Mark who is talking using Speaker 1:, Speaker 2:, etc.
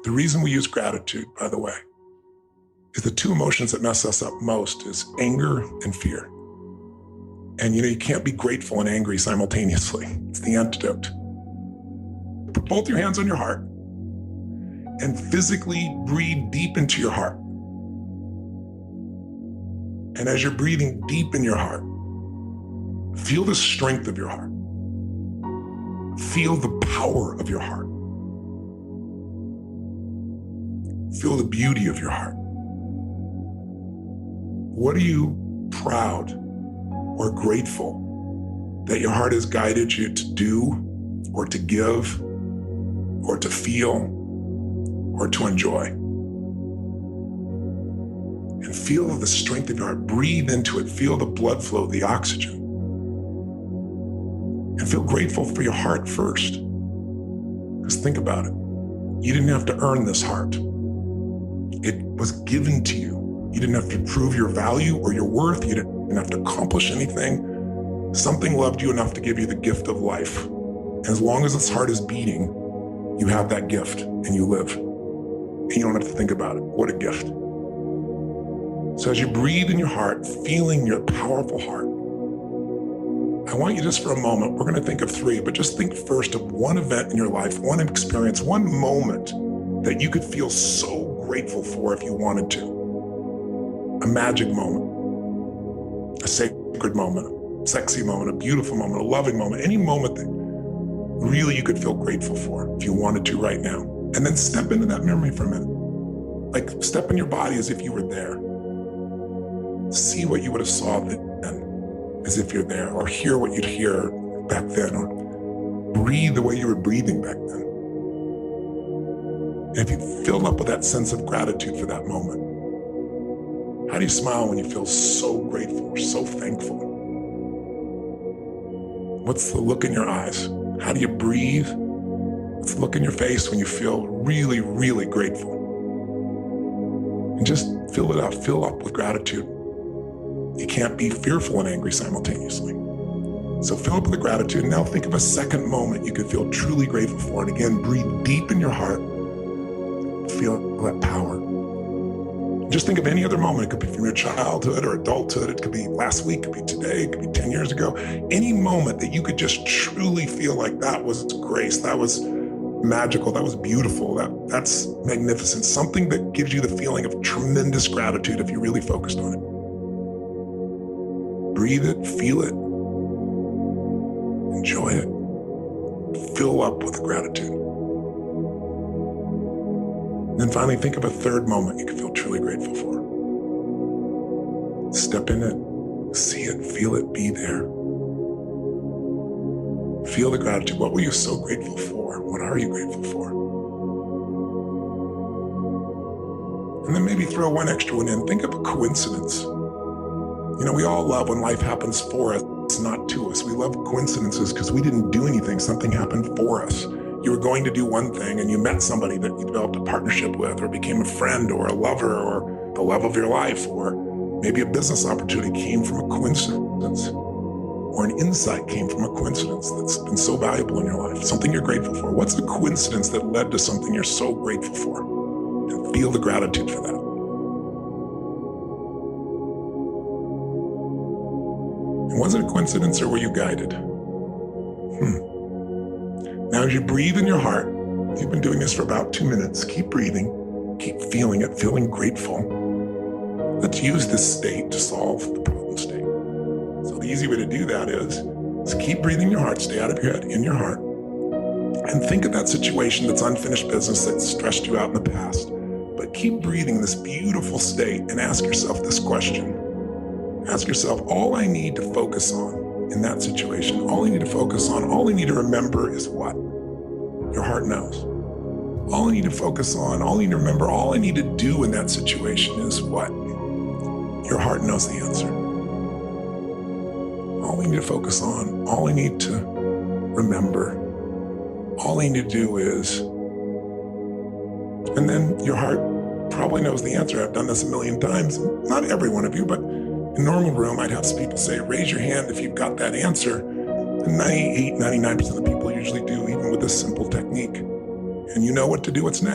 Speaker 1: The reason we use gratitude, by the way, is the two emotions that mess us up most is anger and fear. And you can't be grateful and angry simultaneously. It's the antidote. Put both your hands on your heart and physically breathe deep into your heart. And as you're breathing deep in your heart, feel the strength of your heart. Feel the power of your heart. Feel the beauty of your heart. What are you proud or grateful that your heart has guided you to do or to give or to feel or to enjoy? And feel the strength of your heart. Breathe into it. Feel the blood flow, the oxygen. And feel grateful for your heart first. Because think about it. You didn't have to earn this heart. It was given to you. You didn't have to prove your value or your worth. You didn't have to accomplish anything. Something loved you enough to give you the gift of life. And as long as this heart is beating, you have that gift and you live. And you don't have to think about it. What a gift. So as you breathe in your heart, feeling your powerful heart, I want you just for a moment, we're going to think of three, but just think first of one event in your life, one experience, one moment that you could feel so grateful for if you wanted to. A magic moment, a sacred moment, a sexy moment, a beautiful moment, a loving moment, any moment that really you could feel grateful for if you wanted to right now. And then step into that memory for a minute. Like step in your body as if you were there. See what you would have saw then as if you're there, or hear what you'd hear back then, or breathe the way you were breathing back then. And if you filled up with that sense of gratitude for that moment, how do you smile when you feel so grateful or so thankful? What's the look in your eyes? How do you breathe? What's the look in your face when you feel really, really grateful? And just fill it up, fill up with gratitude. You can't be fearful and angry simultaneously. So fill up with the gratitude. And now think of a second moment you could feel truly grateful for. And again, breathe deep in your heart. Feel that power. Just think of any other moment. It could be from your childhood or adulthood. It could be last week, it could be today, it could be 10 years ago. Any moment that you could just truly feel like that was grace, that was magical, that was beautiful, that's magnificent. Something that gives you the feeling of tremendous gratitude if you really focused on it. Breathe it, feel it, enjoy it, fill up with gratitude. And then finally, think of a third moment you can feel truly grateful for. Step in it, see it, feel it, be there. Feel the gratitude. What were you so grateful for? What are you grateful for? And then maybe throw one extra one in. Think of a coincidence. We all love when life happens for us, not to us. We love coincidences because we didn't do anything. Something happened for us. You were going to do one thing and you met somebody that you developed a partnership with, or became a friend or a lover or the love of your life, or maybe a business opportunity came from a coincidence, or an insight came from a coincidence that's been so valuable in your life, something you're grateful for. What's a coincidence that led to something you're so grateful for? And feel the gratitude for that. And was it a coincidence or were you guided? Now as you breathe in your heart, you've been doing this for about 2 minutes, keep breathing, keep feeling it, feeling grateful. Let's use this state to solve the problem state. So the easy way to do that is keep breathing in your heart, stay out of your head, in your heart, and think of that situation that's unfinished business that stressed you out in the past. But keep breathing in this beautiful state and ask yourself this question. Ask yourself, all I need to focus on in that situation, all I need to focus on, all I need to remember is what? Your heart knows. All I need to focus on, all I need to remember, all I need to do in that situation is what? Your heart knows the answer. All I need to focus on, all I need to remember, all I need to do is, and then your heart probably knows the answer. I've done this a million times. Not every one of you, but in a normal room, I'd have people say, raise your hand if you've got that answer. And 98, 99% of the people usually do, even with this simple technique. And you know what to do, what's next.